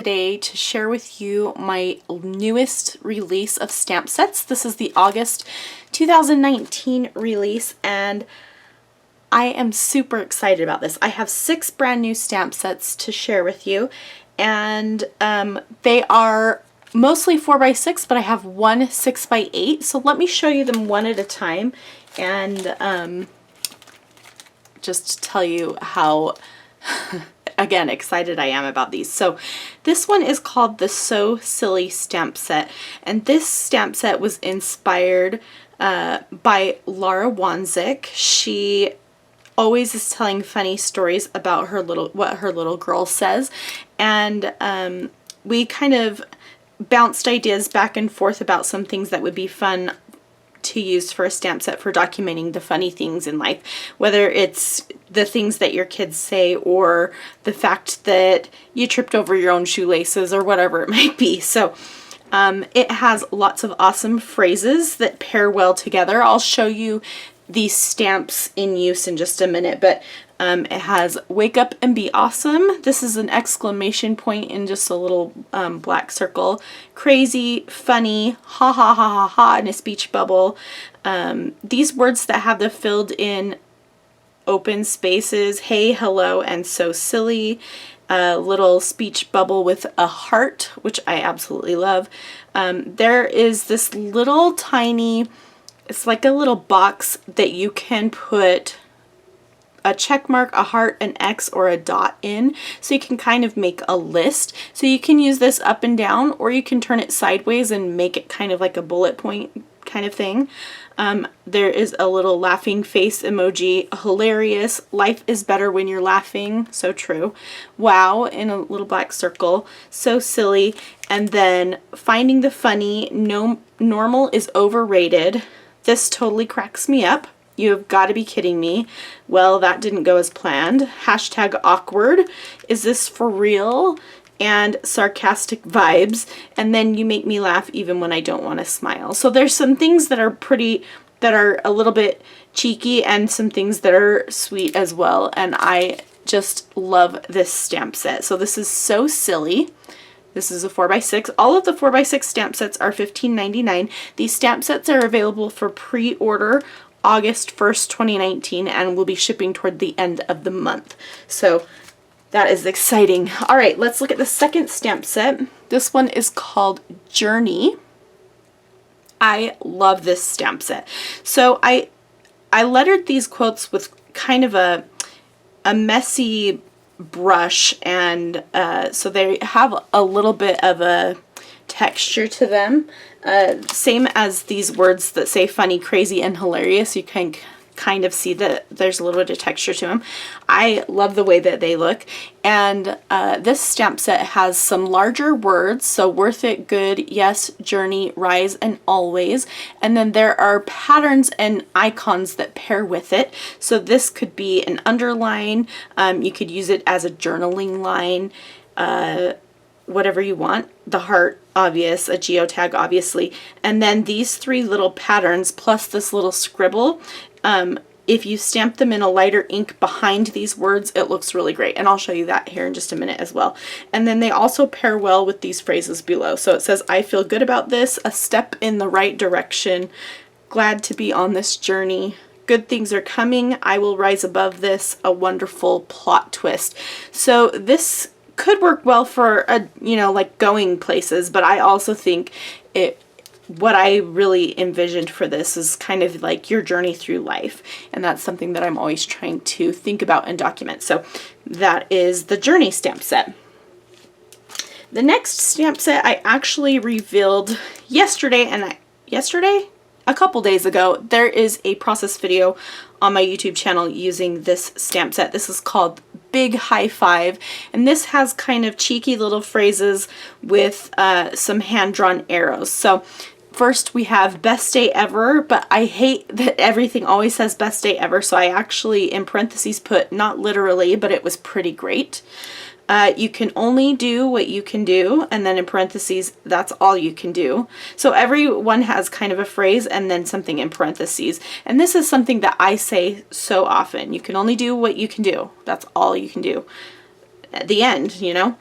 today to share with you my newest release of stamp sets. This is the August 2019 release and I am super excited about this. I have 6 brand new stamp sets to share with you and they are mostly 4x6, but I have one 6x8. So let me show you them one at a time and just tell you how again, excited I am about these. So this one is called the So Silly stamp set, and this stamp set was inspired by Laura Wanzik. She always is telling funny stories about what her little girl says, and we kind of bounced ideas back and forth about some things that would be fun to use for a stamp set for documenting the funny things in life, whether it's the things that your kids say or the fact that you tripped over your own shoelaces or whatever it might be. So it has lots of awesome phrases that pair well together. I'll show you these stamps in use in just a minute, but it has wake up and be awesome. This is an exclamation point in just a little black circle. Crazy, funny, ha ha ha ha ha, and a speech bubble. These words that have the filled in open spaces, hey, hello, and so silly. A little speech bubble with a heart, which I absolutely love. There is this little tiny, it's like a little box that you can put a check mark, a heart, an X, or a dot in, so you can kind of make a list. So you can use this up and down, or you can turn it sideways and make it kind of like a bullet point kind of thing. There is a little laughing face emoji, hilarious, life is better when you're laughing, so true, wow, in a little black circle, so silly, and then finding the funny, no, normal is overrated, this totally cracks me up. You've got to be kidding me. Well, that didn't go as planned. Hashtag awkward. Is this for real? And sarcastic vibes. And then you make me laugh even when I don't want to smile. So there's some things that are a little bit cheeky and some things that are sweet as well. And I just love this stamp set. So this is So Silly. This is a 4x6. All of the 4x6 stamp sets are $15.99. These stamp sets are available for pre-order August 1st, 2019, and will be shipping toward the end of the month. So that is exciting. All right, let's look at the second stamp set. This one is called Journey. I love this stamp set. So I lettered these quotes with kind of a messy brush, and so they have a little bit of a texture to them. Same as these words that say funny, crazy, and hilarious. You can kind of see that there's a little bit of texture to them. I love the way that they look. And this stamp set has some larger words. So worth it, good, yes, journey, rise, and always. And then there are patterns and icons that pair with it. So this could be an underline. You could use it as a journaling line. Whatever you want. The heart, obvious, a geotag, obviously, and then these 3 little patterns plus this little scribble. If you stamp them in a lighter ink behind these words, it looks really great, and I'll show you that here in just a minute as well. And then they also pair well with these phrases below. So it says, I feel good about this, a step in the right direction, glad to be on this journey, good things are coming, I will rise above this, a wonderful plot twist. So this could work well for like going places, but I also think what I really envisioned for this is kind of like your journey through life, and that's something that I'm always trying to think about and document. So that is the Journey stamp set. The next stamp set I actually revealed yesterday, and a couple days ago. There is a process video on my YouTube channel using this stamp set. This is called Big High Five, and this has kind of cheeky little phrases with some hand-drawn arrows. So first we have best day ever, but I hate that everything always says best day ever, so I actually in parentheses put not literally, but it was pretty great. You can only do what you can do, and then in parentheses, that's all you can do. So everyone has kind of a phrase and then something in parentheses. And this is something that I say so often. You can only do what you can do. That's all you can do. At the end, you know.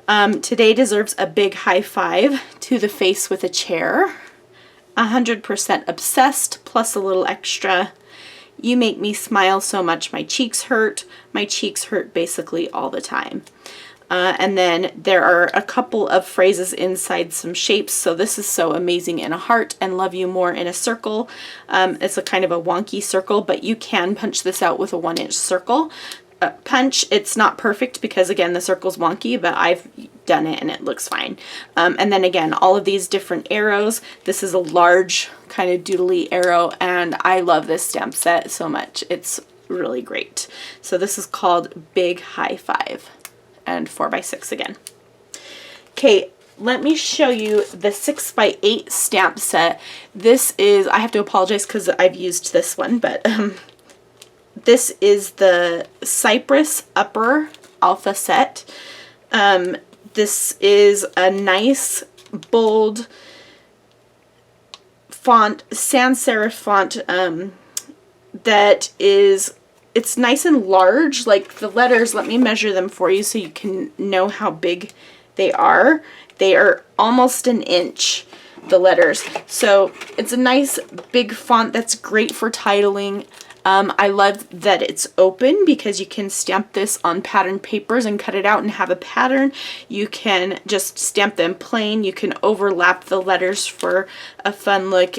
Today deserves a big high five to the face with a chair. 100% obsessed plus a little extra. You make me smile so much my cheeks hurt. My cheeks hurt basically all the time. And then there are a couple of phrases inside some shapes. So this is so amazing in a heart and love you more in a circle. It's a kind of a wonky circle, but you can punch this out with a 1-inch circle. Punch. It's not perfect because again the circle's wonky, but I've done it and it looks fine. And then again, all of these different arrows. This is a large kind of doodly arrow, and I love this stamp set so much. It's really great. So this is called Big High Five, and 4x6 again. Okay, let me show you the 6x8 stamp set. This is, I have to apologize because I've used this one, but this is the Cypress Upper Alpha set. This is a nice, bold font, sans serif font that is, it's nice and large. Like the letters, let me measure them for you so you can know how big they are. They are almost 1 inch, the letters. So it's a nice big font that's great for titling. I love that it's open because you can stamp this on pattern papers and cut it out and have a pattern. You can just stamp them plain. You can overlap the letters for a fun look,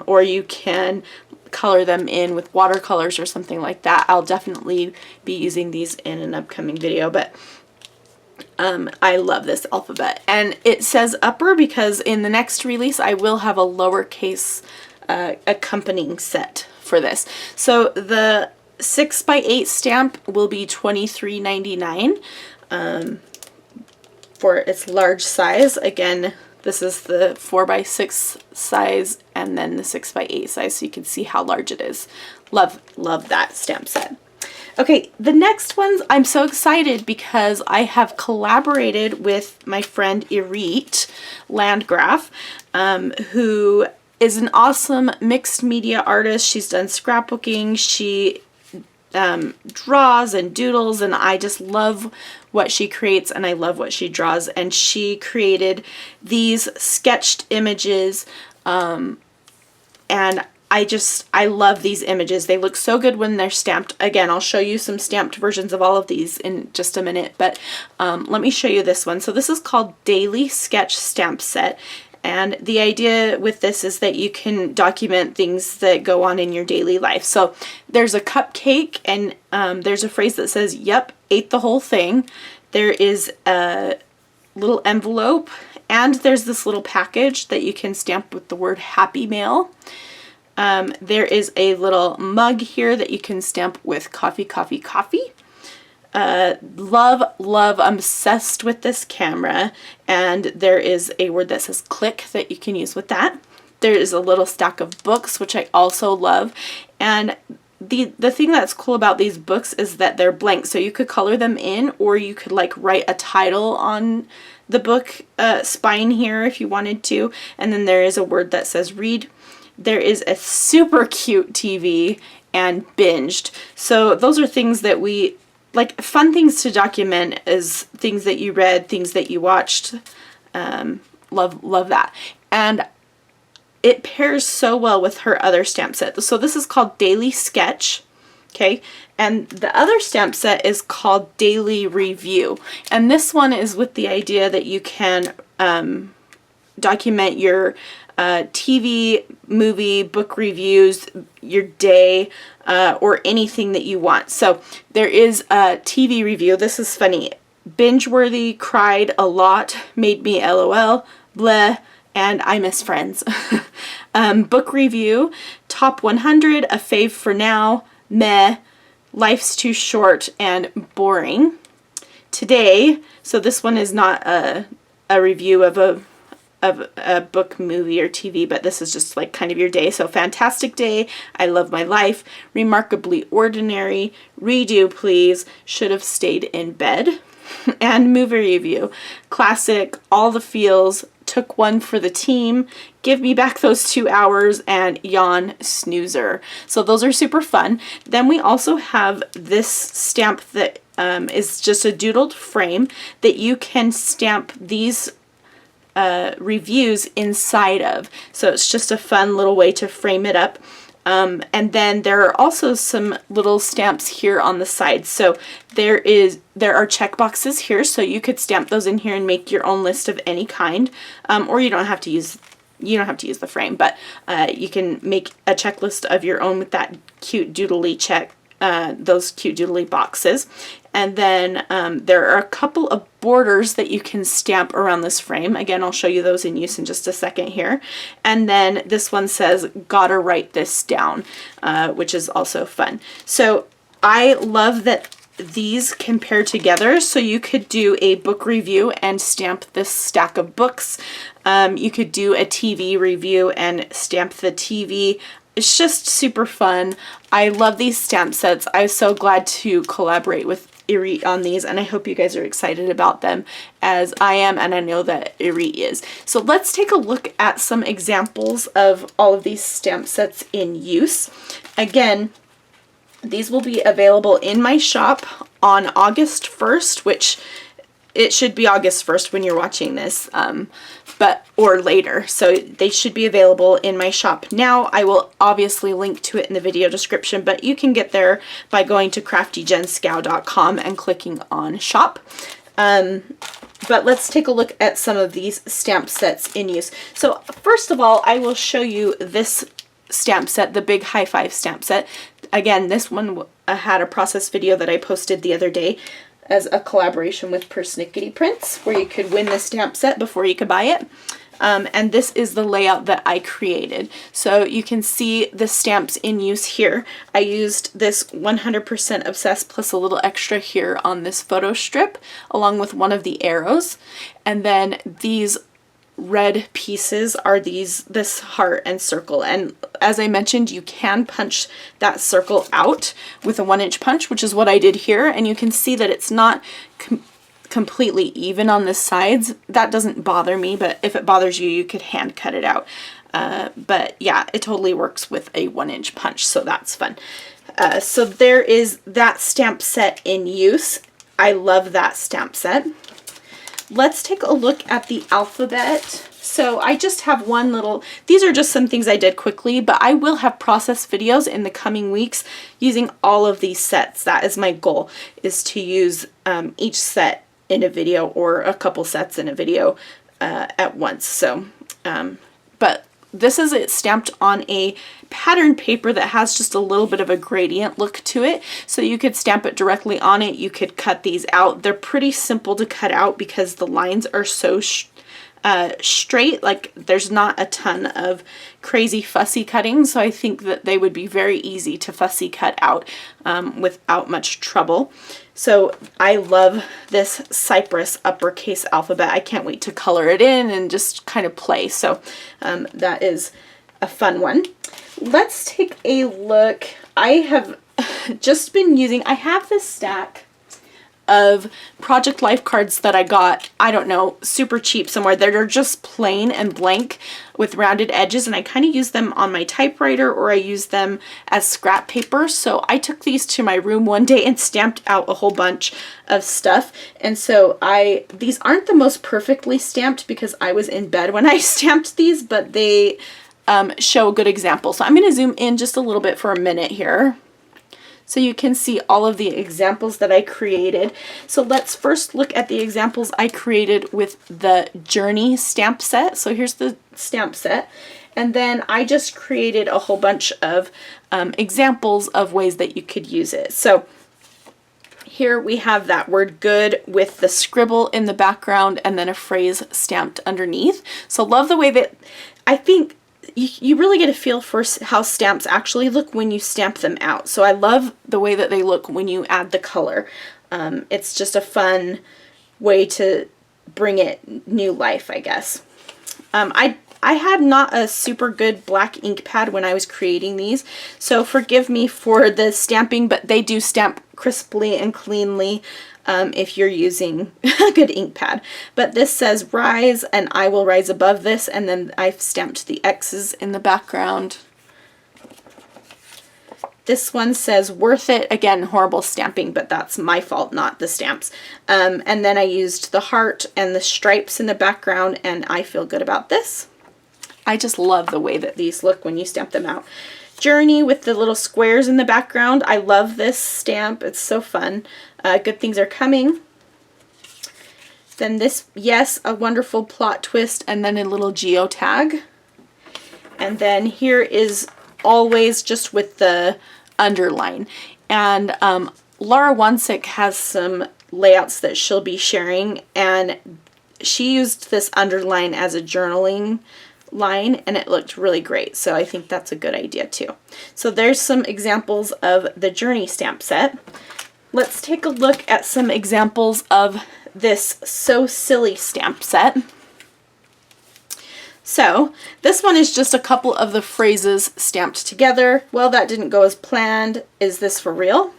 or you can color them in with watercolors or something like that. I'll definitely be using these in an upcoming video, but I love this alphabet. And it says upper because in the next release I will have a lowercase accompanying set for this. So the 6x8 stamp will be $23.99 for its large size. Again, this is the 4x6 size and then the 6x8 size, so you can see how large it is. Love that stamp set. Okay, the next ones, I'm so excited because I have collaborated with my friend Irit Landgraf, who is an awesome mixed media artist. She's done scrapbooking, she draws and doodles, and I just love what she creates and I love what she draws. And she created these sketched images, and I love these images. They look so good when they're stamped. Again, I'll show you some stamped versions of all of these in just a minute, but let me show you this one. So this is called Daily Sketch Stamp Set. And the idea with this is that you can document things that go on in your daily life. So there's a cupcake, and there's a phrase that says, "Yep, ate the whole thing." There is a little envelope, and there's this little package that you can stamp with the word Happy Mail. There is a little mug here that you can stamp with coffee, coffee, coffee. Love, I'm obsessed with this camera, and there is a word that says click that you can use with that. There is a little stack of books, which I also love, and the thing that's cool about these books is that they're blank, so you could color them in, or you could like write a title on the book spine here if you wanted to, and then there is a word that says read. There is a super cute TV and binged. So those are things that we like, fun things to document is things that you read, things that you watched. Love that. And it pairs so well with her other stamp set. So this is called Daily Sketch, okay? And the other stamp set is called Daily Review. And this one is with the idea that you can document your TV, movie, book reviews, your day, or anything that you want. So there is a TV review. This is funny. Binge-worthy, cried a lot, made me LOL, bleh, and I miss Friends. Book review, top 100, a fave for now, meh, life's too short, and boring. Today, so this one is not a review of a book, movie, or TV, but this is just like kind of your day. So fantastic day, I love my life, remarkably ordinary, redo please, should have stayed in bed, and movie review, classic, all the feels, took one for the team, give me back those 2 hours, and yawn snoozer. So those are super fun. Then we also have this stamp that is just a doodled frame that you can stamp these reviews inside of. So it's just a fun little way to frame it up. And then there are also some little stamps here on the side. So there are check boxes here, so you could stamp those in here and make your own list of any kind, or you don't have to use the frame, but you can make a checklist of your own with that cute doodly check, those cute doodly boxes. And then there are a couple of borders that you can stamp around this frame. Again, I'll show you those in use in just a second here. And then this one says, "Gotta write this down," which is also fun. So I love that these can pair together, so you could do a book review and stamp this stack of books. You could do a TV review and stamp the TV. It's just super fun. I love these stamp sets. I'm so glad to collaborate with Erie on these, and I hope you guys are excited about them as I am, and I know that Erie is. So let's take a look at some examples of all of these stamp sets in use. Again, these will be available in my shop on August 1st, which it should be August 1st when you're watching this, or later. So they should be available in my shop now. I will obviously link to it in the video description, but you can get there by going to CraftyJenSchow.com and clicking on shop. But let's take a look at some of these stamp sets in use. So first of all, I will show you this stamp set, the Big High Five stamp set. Again, this one had a process video that I posted the other day as a collaboration with Persnickety Prints, where you could win the stamp set before you could buy it. And this is the layout that I created. So you can see the stamps in use here. I used this 100% Obsessed plus a little extra here on this photo strip, along with one of the arrows. And then these red pieces are this heart and circle, and as I mentioned, you can punch that circle out with a 1-inch punch, which is what I did here, and you can see that it's not completely even on the sides. That doesn't bother me, but if it bothers you, you could hand cut it out. But yeah, it totally works with a 1-inch punch, so that's fun. So there is that stamp set in use. I love that stamp set. Let's take a look at the alphabet. So I just have one little, these are just some things I did quickly, but I will have process videos in the coming weeks using all of these sets. That is my goal, is to use each set in a video, or a couple sets in a video at once. So, but this is it stamped on a pattern paper that has just a little bit of a gradient look to it. So you could stamp it directly on it. You could cut these out. They're pretty simple to cut out because the lines are so straight. Like, there's not a ton of crazy fussy cutting. So I think that they would be very easy to fussy cut out without much trouble. So I love this Cypress uppercase alphabet. I can't wait to color it in and just kind of play. So that is a fun one. Let's take a look. I have just been using, I have this stack of Project Life cards that I got, I don't know, super cheap somewhere. They're just plain and blank with rounded edges, and I kind of use them on my typewriter, or I use them as scrap paper. So I took these to my room one day and stamped out a whole bunch of stuff. And so these aren't the most perfectly stamped because I was in bed when I stamped these, but they show a good example. So I'm going to zoom in just a little bit for a minute here, so you can see all of the examples that I created. So let's first look at the examples I created with the Journey stamp set. So here's the stamp set. And then I just created a whole bunch of examples of ways that you could use it. So here we have that word good with the scribble in the background and then a phrase stamped underneath. So love the way that, I think, you really get a feel for how stamps actually look when you stamp them out. So I love the way that they look when you add the color. It's just a fun way to bring it new life, I guess. I had not a super good black ink pad when I was creating these, so forgive me for the stamping, but they do stamp crisply and cleanly if you're using a good ink pad. But this says rise, and I will rise above this, and then I've stamped the X's in the background. This one says worth it. Again, horrible stamping, but that's my fault, not the stamps. And then I used the heart and the stripes in the background, and I feel good about this. I just love the way that these look when you stamp them out. Journey with the little squares in the background. I love this stamp. It's so fun. Good things are coming. Then this, yes, a wonderful plot twist, and then a little geotag. And then here is always just with the underline. And Laura Wansick has some layouts that she'll be sharing, and she used this underline as a journaling line, and it looked really great. So I think that's a good idea too. So there's some examples of the Journey stamp set. Let's take a look at some examples of this So Silly stamp set. So this one is just a couple of the phrases stamped together. Well, that didn't go as planned. Is this for real?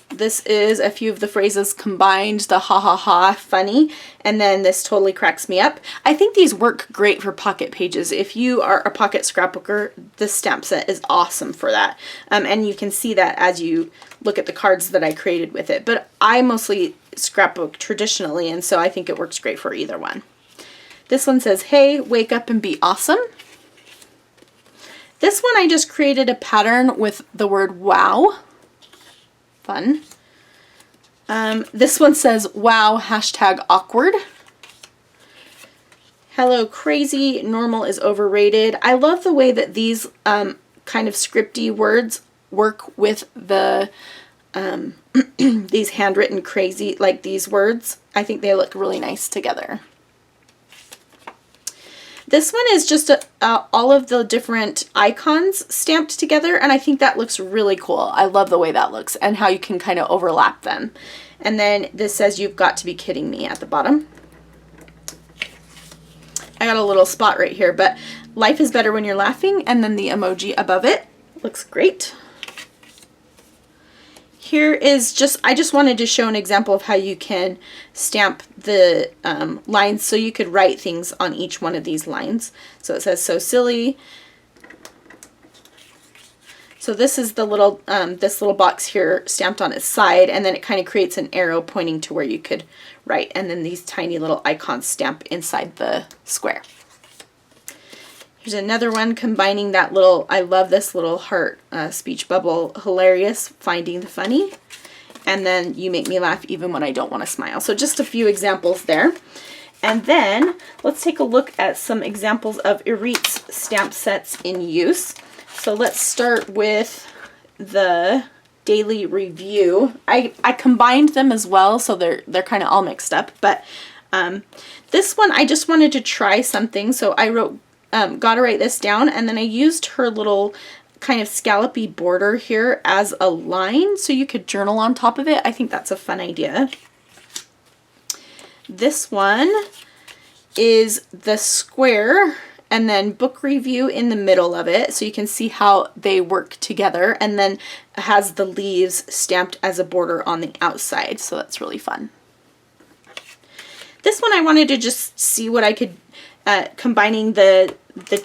This is a few of the phrases combined, the ha ha ha, funny, and then this totally cracks me up. I think these work great for pocket pages. If you are a pocket scrapbooker, this stamp set is awesome for that. And you can see that as you look at the cards that I created with it. But I mostly scrapbook traditionally, and so I think it works great for either one. This one says, hey, wake up and be awesome. This one I just created a pattern with the word wow. Fun. This one says, wow, hashtag awkward. Hello, crazy, normal is overrated. I love the way that these kind of scripty words work with the these handwritten crazy, like these words. I think they look really nice together. This one is just all of the different icons stamped together, and I think that looks really cool. I love the way that looks and how you can kind of overlap them. And then this says, you've got to be kidding me at the bottom. I got a little spot right here, but life is better when you're laughing, and then the emoji above it looks great. Here is I just wanted to show an example of how you can stamp the lines, so you could write things on each one of these lines. So it says, so silly. So this is the little, this little box here stamped on its side, and then it kind of creates an arrow pointing to where you could write, and then these tiny little icons stamp inside the square. Here's another one combining that little, I love this little heart speech bubble, hilarious, finding the funny. And then you make me laugh even when I don't want to smile. So just a few examples there. And then let's take a look at some examples of Irit's stamp sets in use. So let's start with the daily review. I combined them as well, so they're kind of all mixed up. But this one, I just wanted to try something. So I wrote, gotta write this down, and then I used her little kind of scallopy border here as a line so you could journal on top of it. I think that's a fun idea. This one is the square and then book review in the middle of it, so you can see how they work together, and then it has the leaves stamped as a border on the outside, so that's really fun. This one I wanted to just see what I could combining the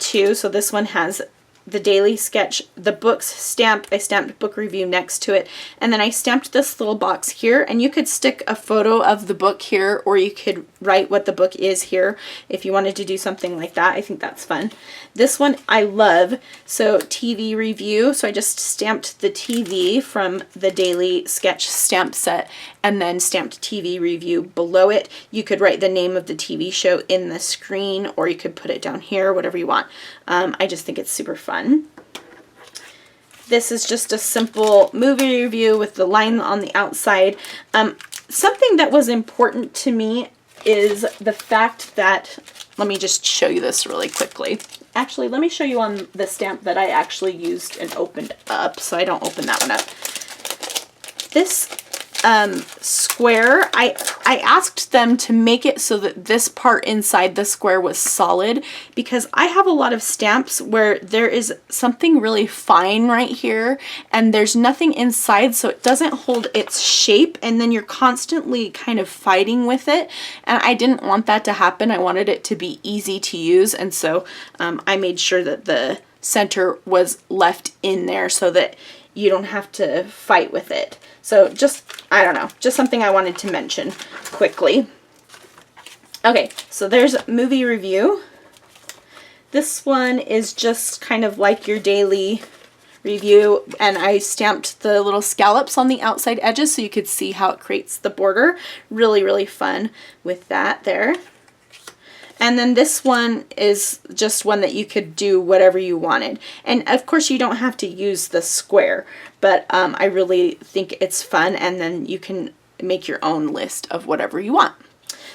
two. So this one has the daily sketch, the books stamped. I stamped book review next to it, and then I stamped this little box here, and you could stick a photo of the book here, or you could write what the book is here if you wanted to do something like that. I think that's fun. This one I love. So TV review, so I just stamped the TV from the daily sketch stamp set and then stamped TV review below it. You could write the name of the TV show in the screen, or you could put it down here, whatever you want. I just think it's super fun. This is just a simple movie review with the line on the outside. Something that was important to me is the fact that, let me just show you this really quickly. Actually, let me show you on the stamp that I actually used and opened up, so I don't open that one up. This square, I asked them to make it so that this part inside the square was solid, because I have a lot of stamps where there is something really fine right here and there's nothing inside, so it doesn't hold its shape, and then you're constantly kind of fighting with it, and I didn't want that to happen. I wanted it to be easy to use, and so I made sure that the center was left in there so that you don't have to fight with it. So just, I don't know, just something I wanted to mention quickly. Okay, so there's movie review. This one is just kind of like your daily review, and I stamped the little scallops on the outside edges so you could see how it creates the border. Really, really fun with that there. And then this one is just one that you could do whatever you wanted. And of course you don't have to use the square, but I really think it's fun, and then you can make your own list of whatever you want.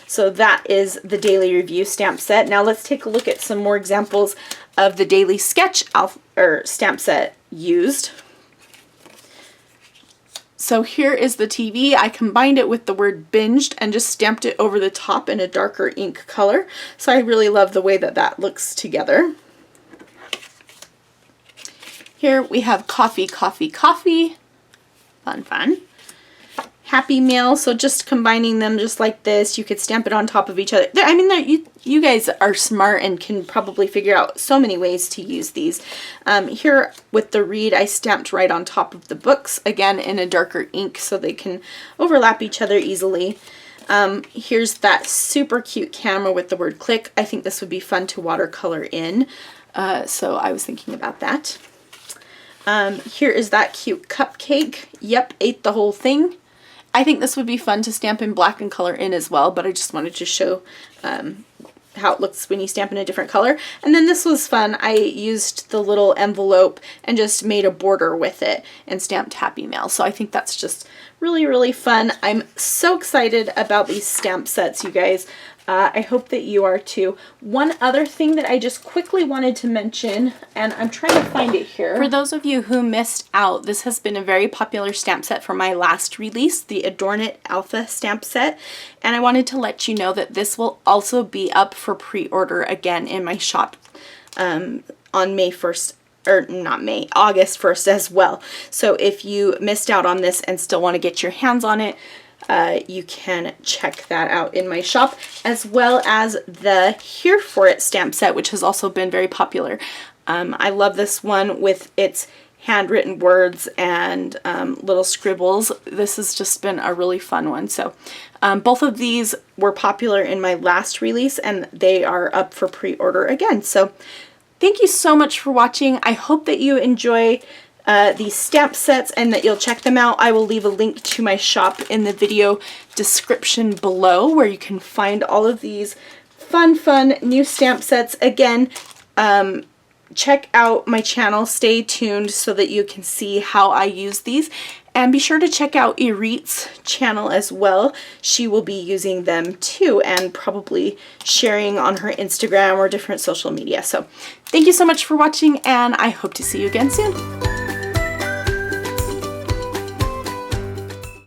So that is the daily review stamp set. Now let's take a look at some more examples of the daily sketch stamp set used. So here is the TV. I combined it with the word binged and just stamped it over the top in a darker ink color. So I really love the way that that looks together. Here we have coffee, coffee, coffee. Fun, fun. Happy Meal, so just combining them just like this. You could stamp it on top of each other. I mean, you guys are smart and can probably figure out so many ways to use these. Here with the read, I stamped right on top of the books, again in a darker ink so they can overlap each other easily. Here's that super cute camera with the word click. I think this would be fun to watercolor in, so I was thinking about that. Here is that cute cupcake. Yep, ate the whole thing. I think this would be fun to stamp in black and color in as well, but I just wanted to show how it looks when you stamp in a different color. And then this was fun. I used the little envelope and just made a border with it and stamped Happy Mail. So I think that's just really, really fun. I'm so excited about these stamp sets, you guys. I hope that you are too. One other thing that I just quickly wanted to mention, and I'm trying to find it here. For those of you who missed out, this has been a very popular stamp set for my last release, the Adorn It Alpha stamp set. And I wanted to let you know that this will also be up for pre-order again in my shop on May 1st. Or not May, August 1st as well. So if you missed out on this and still want to get your hands on it, you can check that out in my shop, as well as the Here For It stamp set, which has also been very popular. I love this one with its handwritten words and little scribbles. This has just been a really fun one. So both of these were popular in my last release, and they are up for pre-order again. So thank you so much for watching. I hope that you enjoy these stamp sets and that you'll check them out. I will leave a link to my shop in the video description below where you can find all of these fun new stamp sets. Again, check out my channel. Stay tuned so that you can see how I use these. And be sure to check out Irit's channel as well. She will be using them too and probably sharing on her Instagram or different social media. So thank you so much for watching, and I hope to see you again soon.